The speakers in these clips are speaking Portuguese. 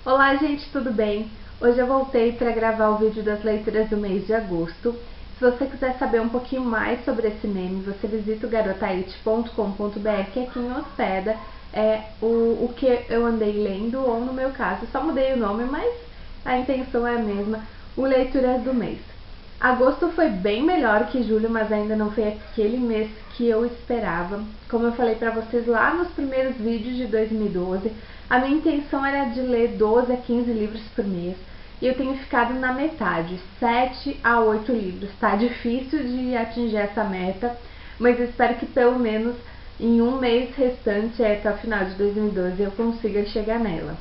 Olá, gente, tudo bem? Hoje eu voltei para gravar o vídeo das leituras do mês de agosto. Se você quiser saber um pouquinho mais sobre esse meme, você visita o garotaite.com.br, que é quem hospeda o que eu andei lendo, ou no meu caso, só mudei o nome, mas a intenção é a mesma, o Leituras do Mês. Agosto foi bem melhor que julho, mas ainda não foi aquele mês que eu esperava. Como eu falei para vocês lá nos primeiros vídeos de 2012, a minha intenção era de ler 12 a 15 livros por mês. E eu tenho ficado na metade, 7 a 8 livros. Tá difícil de atingir essa meta, mas eu espero que pelo menos em um mês restante, até o final de 2012, eu consiga chegar nela.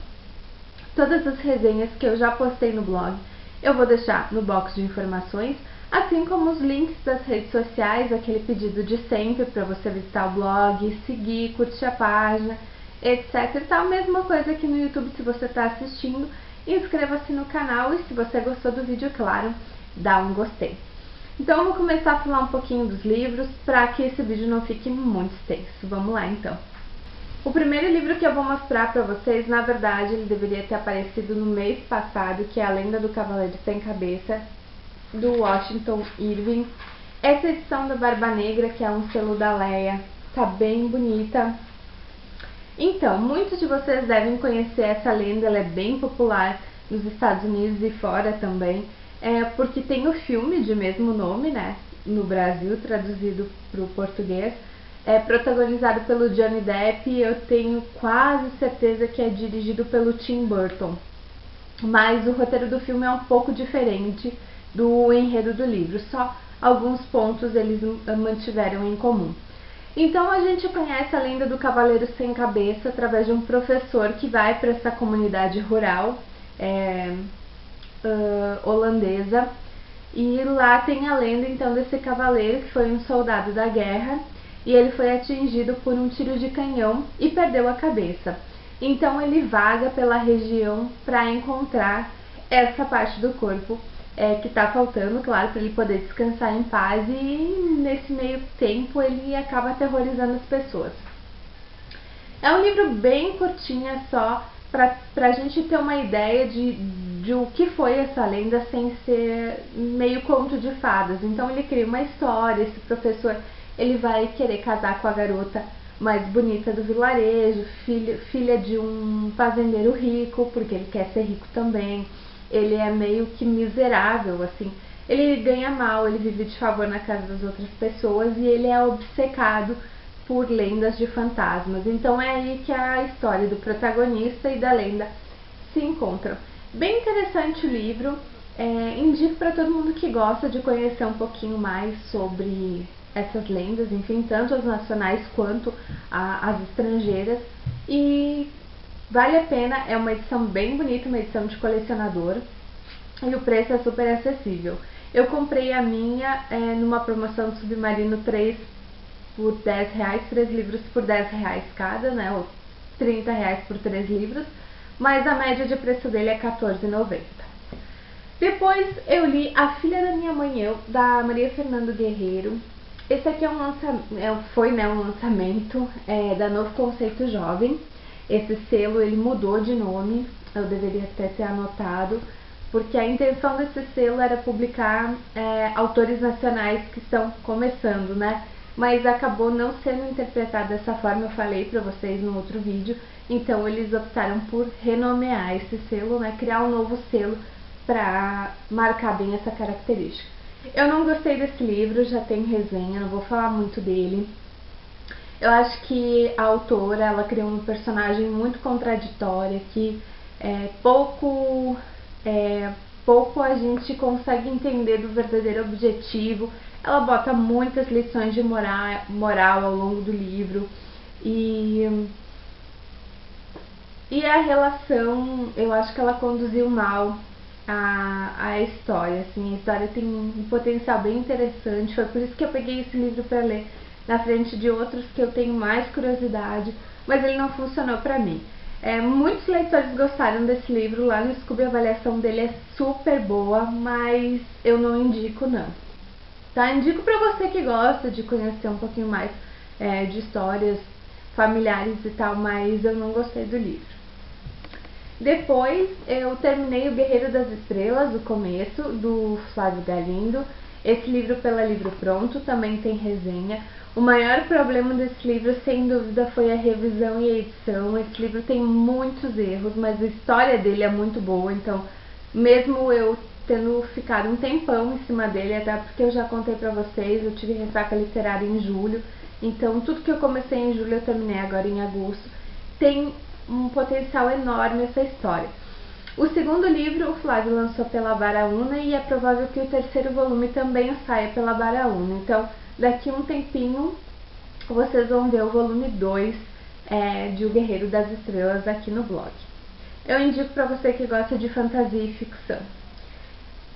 Todas as resenhas que eu já postei no blog eu vou deixar no box de informações, assim como os links das redes sociais, aquele pedido de sempre para você visitar o blog, seguir, curtir a página, etc e tal. Mesma coisa aqui no YouTube se você está assistindo. Inscreva-se no canal e se você gostou do vídeo, claro, dá um gostei. Então eu vou começar a falar um pouquinho dos livros para que esse vídeo não fique muito extenso. Vamos lá então. O primeiro livro que eu vou mostrar para vocês, na verdade, ele deveria ter aparecido no mês passado, que é A Lenda do Cavaleiro Sem Cabeça, do Washington Irving. Essa edição da Barba Negra, que é um selo da Leia, tá bem bonita. Então, muitos de vocês devem conhecer essa lenda, ela é bem popular nos Estados Unidos e fora também, porque tem o filme de mesmo nome, né, no Brasil, traduzido para o português. É protagonizado pelo Johnny Depp e eu tenho quase certeza que é dirigido pelo Tim Burton. Mas o roteiro do filme é um pouco diferente do enredo do livro, só alguns pontos eles mantiveram em comum. Então a gente conhece a lenda do Cavaleiro Sem Cabeça através de um professor que vai para essa comunidade rural holandesa, e lá tem a lenda então desse cavaleiro que foi um soldado da guerra e ele foi atingido por um tiro de canhão e perdeu a cabeça. Então ele vaga pela região para encontrar essa parte do corpo que está faltando, claro, para ele poder descansar em paz, e nesse meio tempo ele acaba aterrorizando as pessoas. É um livro bem curtinho, é só para a gente ter uma ideia de o que foi essa lenda sem ser meio conto de fadas. Então ele cria uma história, esse professor ele vai querer casar com a garota mais bonita do vilarejo, filha de um fazendeiro rico, porque ele quer ser rico também. Ele é meio que miserável, assim. Ele ganha mal, ele vive de favor na casa das outras pessoas e ele é obcecado por lendas de fantasmas. Então é aí que a história do protagonista e da lenda se encontram. Bem interessante o livro, indico para todo mundo que gosta de conhecer um pouquinho mais sobre essas lendas, enfim, tanto as nacionais quanto as estrangeiras, e vale a pena. É uma edição bem bonita, uma edição de colecionador, e o preço é super acessível. Eu comprei a minha numa promoção do Submarino 3 por R$10, 3 livros por R$10 cada, né, ou R$30 por 3 livros, mas a média de preço dele é R$14,90. Depois eu li A Filha da Minha Mãe, da Maria Fernanda Guerreiro. Esse aqui é foi um lançamento da Novo Conceito Jovem. Esse selo ele mudou de nome, eu deveria até ter anotado, porque a intenção desse selo era publicar autores nacionais que estão começando, né? Mas acabou não sendo interpretado dessa forma, eu falei para vocês no outro vídeo. Então eles optaram por renomear esse selo, né? Criar um novo selo para marcar bem essa característica. Eu não gostei desse livro, já tem resenha, não vou falar muito dele. Eu acho que a autora, ela criou uma personagem muito contraditória, que pouco a gente consegue entender do verdadeiro objetivo. Ela bota muitas lições de moral ao longo do livro, e a relação, eu acho que ela conduziu mal a história, assim. A história tem um potencial bem interessante, foi por isso que eu peguei esse livro para ler na frente de outros que eu tenho mais curiosidade, mas ele não funcionou para mim. Muitos leitores gostaram desse livro, lá no Scooby a avaliação dele é super boa, mas eu não indico não. Tá? Indico para você que gosta de conhecer um pouquinho mais de histórias familiares e tal, mas eu não gostei do livro. Depois eu terminei O Guerreiro das Estrelas, o começo, do Flávio Galindo. Esse livro pela Livro Pronto, também tem resenha. O maior problema desse livro, sem dúvida, foi a revisão e a edição. Esse livro tem muitos erros, mas a história dele é muito boa, então mesmo eu tendo ficado um tempão em cima dele, até porque eu já contei pra vocês, eu tive ressaca literária em julho, então tudo que eu comecei em julho eu terminei agora em agosto. Tem um potencial enorme essa história. O segundo livro o Flávio lançou pela Baraúna e é provável que o terceiro volume também saia pela Baraúna. Então, daqui um tempinho, vocês vão ver o volume 2 de O Guerreiro das Estrelas aqui no blog. Eu indico para você que gosta de fantasia e ficção.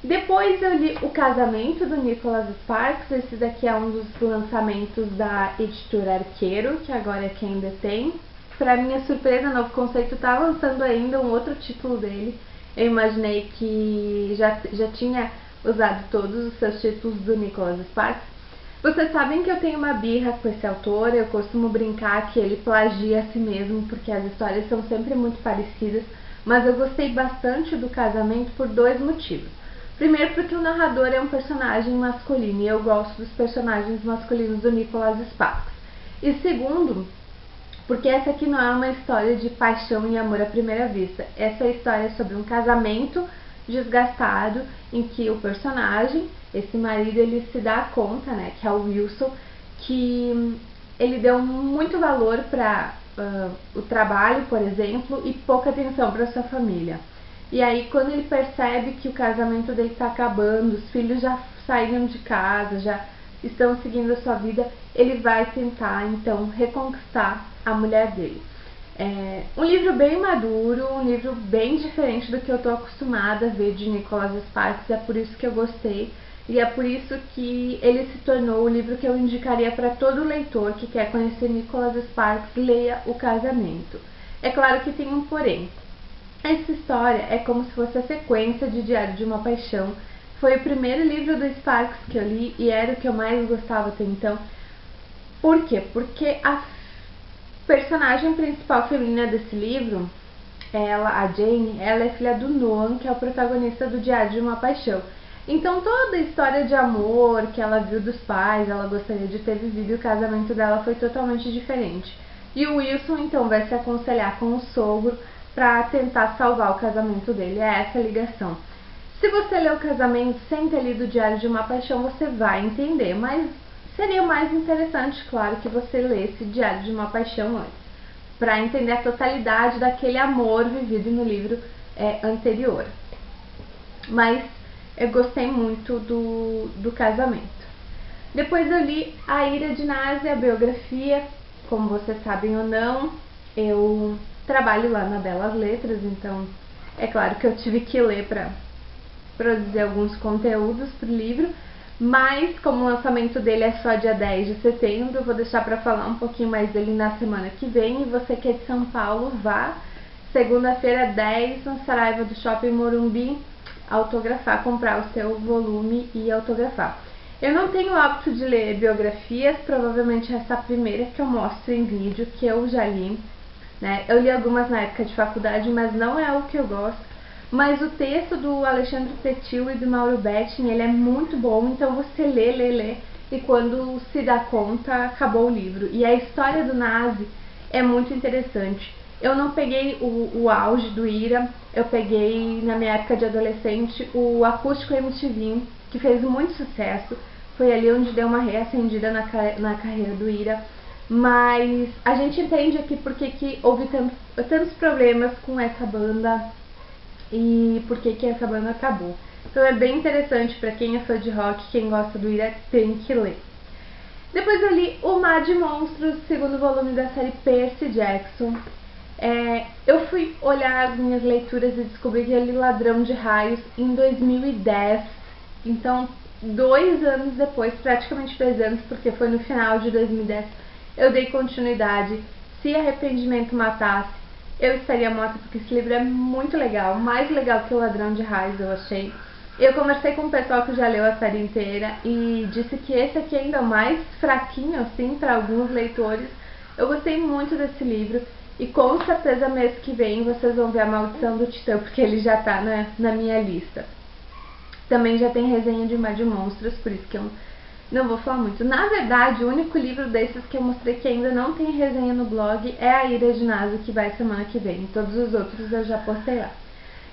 Depois eu li O Casamento, do Nicholas Sparks. Esse daqui é um dos lançamentos da editora Arqueiro, que agora é quem detém. Para minha surpresa, Novo Conceito está lançando ainda um outro título dele. Eu imaginei que já tinha usado todos os seus títulos do Nicholas Sparks. Vocês sabem que eu tenho uma birra com esse autor, eu costumo brincar que ele plagia a si mesmo, porque as histórias são sempre muito parecidas, mas eu gostei bastante do Casamento por dois motivos. Primeiro, porque o narrador é um personagem masculino e eu gosto dos personagens masculinos do Nicholas Sparks. E segundo, porque essa aqui não é uma história de paixão e amor à primeira vista. Essa história é sobre um casamento desgastado em que o personagem, esse marido, ele se dá conta, né, que é o Wilson, que ele deu muito valor para o trabalho, por exemplo, e pouca atenção para sua família. E aí, quando ele percebe que o casamento dele está acabando, os filhos já saíram de casa, já estão seguindo a sua vida, ele vai tentar, então, reconquistar a mulher dele. É um livro bem maduro, um livro bem diferente do que eu estou acostumada a ver de Nicholas Sparks, é por isso que eu gostei e é por isso que ele se tornou o livro que eu indicaria para todo leitor que quer conhecer Nicholas Sparks, leia O Casamento. É claro que tem um porém. Essa história é como se fosse a sequência de Diário de uma Paixão. Foi o primeiro livro do Sparks que eu li e era o que eu mais gostava até então. Por quê? Porque a personagem principal feminina desse livro, a Jane, ela é filha do Noam, que é o protagonista do Diário de uma Paixão. Então toda a história de amor que ela viu dos pais, ela gostaria de ter vivido e o casamento dela foi totalmente diferente. E o Wilson então vai se aconselhar com o sogro para tentar salvar o casamento dele, é essa a ligação. Se você ler O Casamento sem ter lido o Diário de uma Paixão, você vai entender, mas seria mais interessante, claro, que você lesse Diário de uma Paixão antes, para entender a totalidade daquele amor vivido no livro anterior. Mas eu gostei muito do Casamento. Depois eu li A Ira de Nazi, a biografia. Como vocês sabem ou não, eu trabalho lá na Belas Letras, então é claro que eu tive que ler para produzir alguns conteúdos para o livro, mas como o lançamento dele é só dia 10 de setembro, eu vou deixar para falar um pouquinho mais dele na semana que vem. E você que é de São Paulo, vá segunda-feira 10 na Saraiva do Shopping Morumbi autografar, comprar o seu volume e autografar. Eu não tenho o hábito de ler biografias, provavelmente essa primeira que eu mostro em vídeo, que eu já li, né? Eu li algumas na época de faculdade, mas não é o que eu gosto. Mas o texto do Alexandre Petil e do Mauro Betting, ele é muito bom, então você lê, e quando se dá conta, acabou o livro. E a história do Nazi é muito interessante. Eu não peguei o auge do Ira, eu peguei, na minha época de adolescente, o Acústico MTV, que fez muito sucesso. Foi ali onde deu uma reacendida na carreira do Ira. Mas a gente entende aqui porque que houve tantos problemas com essa banda e por que essa banda acabou. Então é bem interessante para quem é fã de rock, quem gosta do Ira tem que ler. Depois eu li O Mar de Monstros, segundo volume da série Percy Jackson. Eu fui olhar as minhas leituras e descobri que eu li Ladrão de Raios em 2010, então 2 anos depois, praticamente 2 anos, porque foi no final de 2010, eu dei continuidade. Se Arrependimento Matasse, eu estaria morta, porque esse livro é muito legal, mais legal que o Ladrão de Raios, eu achei. Eu conversei com o pessoal que já leu a série inteira e disse que esse aqui é ainda mais fraquinho, assim, para alguns leitores. Eu gostei muito desse livro. E com certeza mês que vem vocês vão ver A Maldição do Titã, porque ele já tá na minha lista. Também já tem resenha de Mar de Monstros, por isso que eu não vou falar muito. Na verdade, o único livro desses que eu mostrei que ainda não tem resenha no blog é A Ira de Nazgûl, que vai semana que vem. Todos os outros eu já postei lá.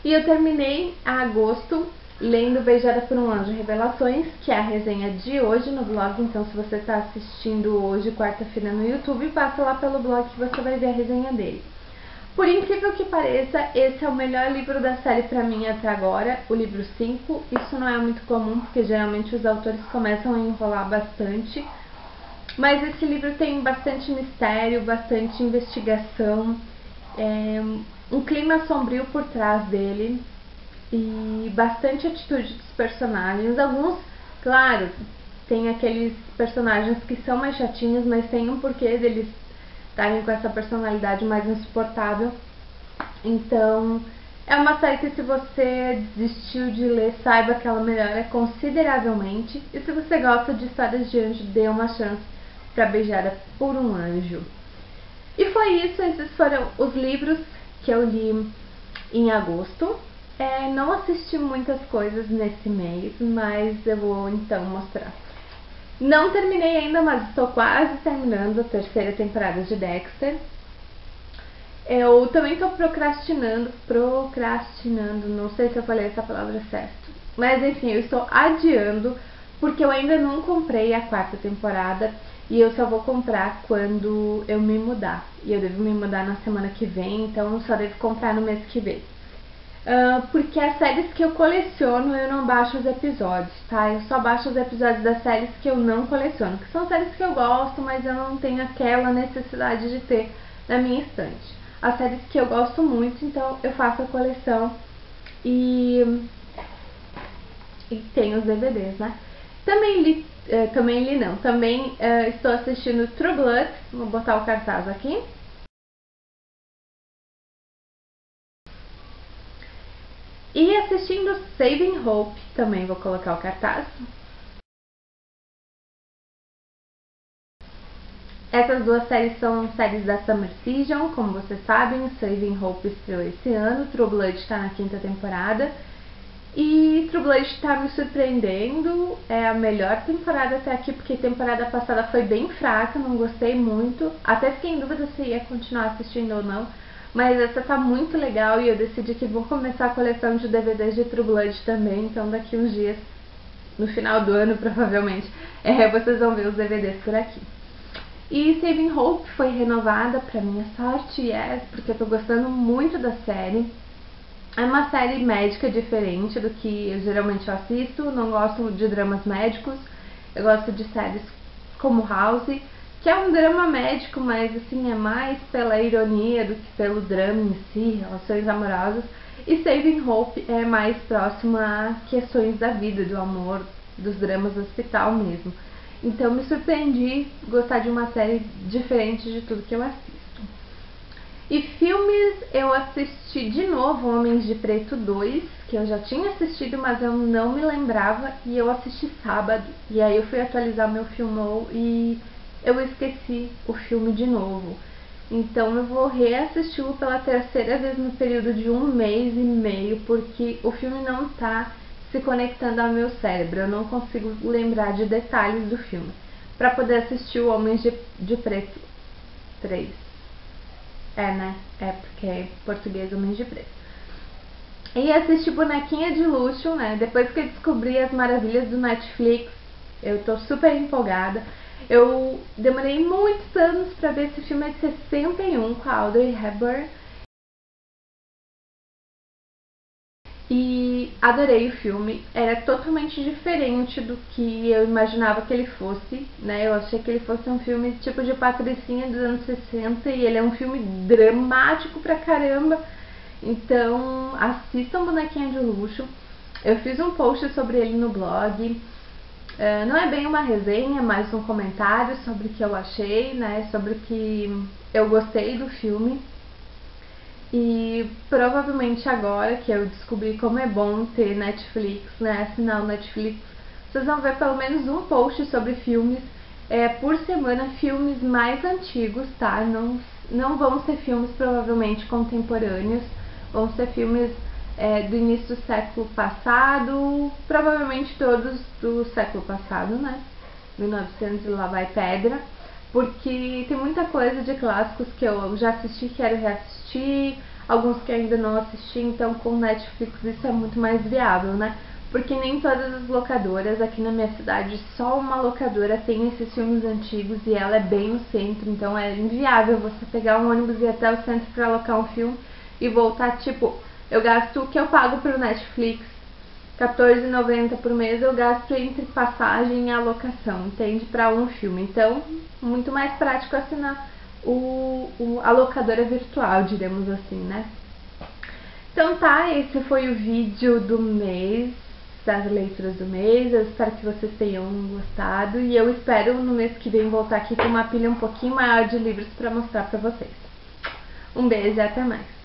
E eu terminei agosto lendo Beijada por um Anjo Revelações, que é a resenha de hoje no blog. Então, se você está assistindo hoje, quarta-feira, no YouTube, passa lá pelo blog que você vai ver a resenha dele. Por incrível que pareça, esse é o melhor livro da série pra mim até agora, o livro 5. Isso não é muito comum, porque geralmente os autores começam a enrolar bastante. Mas esse livro tem bastante mistério, bastante investigação, um clima sombrio por trás dele e bastante atitude dos personagens. Alguns, claro, tem aqueles personagens que são mais chatinhos, mas tem um porquê deles estarem com essa personalidade mais insuportável. Então, é uma série que, se você desistiu de ler, saiba que ela melhora consideravelmente. E se você gosta de histórias de anjo, dê uma chance para Beijada por um Anjo. E foi isso, esses foram os livros que eu li em agosto. Não assisti muitas coisas nesse mês, mas eu vou então mostrar. Não terminei ainda, mas estou quase terminando a terceira temporada de Dexter. Eu também estou procrastinando, não sei se eu falei essa palavra certo. Mas enfim, eu estou adiando, porque eu ainda não comprei a quarta temporada e eu só vou comprar quando eu me mudar. E eu devo me mudar na semana que vem, então eu só devo comprar no mês que vem. Porque as séries que eu coleciono eu não baixo os episódios, tá? Eu só baixo os episódios das séries que eu não coleciono, que são séries que eu gosto, mas eu não tenho aquela necessidade de ter na minha estante. As séries que eu gosto muito, então eu faço a coleção e tenho os DVDs, né? Também estou assistindo True Blood, vou botar o cartaz aqui. E assistindo Saving Hope, também vou colocar o cartaz. Essas duas séries são séries da Summer Season, como vocês sabem. Saving Hope estreou esse ano, True Blood está na quinta temporada. E True Blood está me surpreendendo, é a melhor temporada até aqui, porque a temporada passada foi bem fraca, não gostei muito. Até fiquei em dúvida se ia continuar assistindo ou não. Mas essa tá muito legal e eu decidi que vou começar a coleção de DVDs de True Blood também. Então daqui uns dias, no final do ano provavelmente, vocês vão ver os DVDs por aqui. E Saving Hope foi renovada, pra minha sorte, porque eu tô gostando muito da série. É uma série médica diferente do que eu geralmente assisto. Não gosto de dramas médicos, eu gosto de séries como House, que é um drama médico, mas assim, é mais pela ironia do que pelo drama em si, relações amorosas. E Saving Hope é mais próximo a questões da vida, do amor, dos dramas do hospital mesmo. Então me surpreendi gostar de uma série diferente de tudo que eu assisto. E filmes, eu assisti de novo Homens de Preto 2, que eu já tinha assistido, mas eu não me lembrava, e eu assisti sábado. E aí eu fui atualizar meu Filmou e eu esqueci o filme de novo. Então eu vou reassisti-lo pela terceira vez no período de 1 mês e meio, porque o filme não tá se conectando ao meu cérebro. Eu não consigo lembrar de detalhes do filme para poder assistir o Homens de Preto 3. Porque é português Homens de Preto. E assisti Bonequinha de Luxo, né? Depois que eu descobri as maravilhas do Netflix, eu tô super empolgada. Eu demorei muitos anos pra ver esse filme, é de 61, com a Audrey Hepburn. E adorei o filme, era totalmente diferente do que eu imaginava que ele fosse, né? Eu achei que ele fosse um filme tipo de Patricinha dos anos 60 e ele é um filme dramático pra caramba. Então assistam Bonequinha de Luxo. Eu fiz um post sobre ele no blog. Não é bem uma resenha, é mais um comentário sobre o que eu achei, né? Sobre o que eu gostei do filme. E provavelmente agora que eu descobri como é bom ter Netflix, né, assinar o Netflix, vocês vão ver pelo menos um post sobre filmes por semana, filmes mais antigos, tá? não vão ser filmes provavelmente contemporâneos, vão ser filmes do início do século passado, provavelmente todos do século passado, né? 1900 e lá vai pedra, porque tem muita coisa de clássicos que eu já assisti, quero reassistir, alguns que ainda não assisti, então com Netflix isso é muito mais viável, né? Porque nem todas as locadoras, aqui na minha cidade, só uma locadora tem esses filmes antigos e ela é bem no centro, então é inviável você pegar um ônibus e ir até o centro para alocar um filme e voltar, tipo, eu gasto o que eu pago pro Netflix, R$14,90 por mês, eu gasto entre passagem e alocação, entende? Para um filme. Então, muito mais prático assinar a locadora virtual, diremos assim, né? Então tá, esse foi o vídeo do mês, das leituras do mês. Eu espero que vocês tenham gostado e eu espero no mês que vem voltar aqui com uma pilha um pouquinho maior de livros para mostrar para vocês. Um beijo e até mais!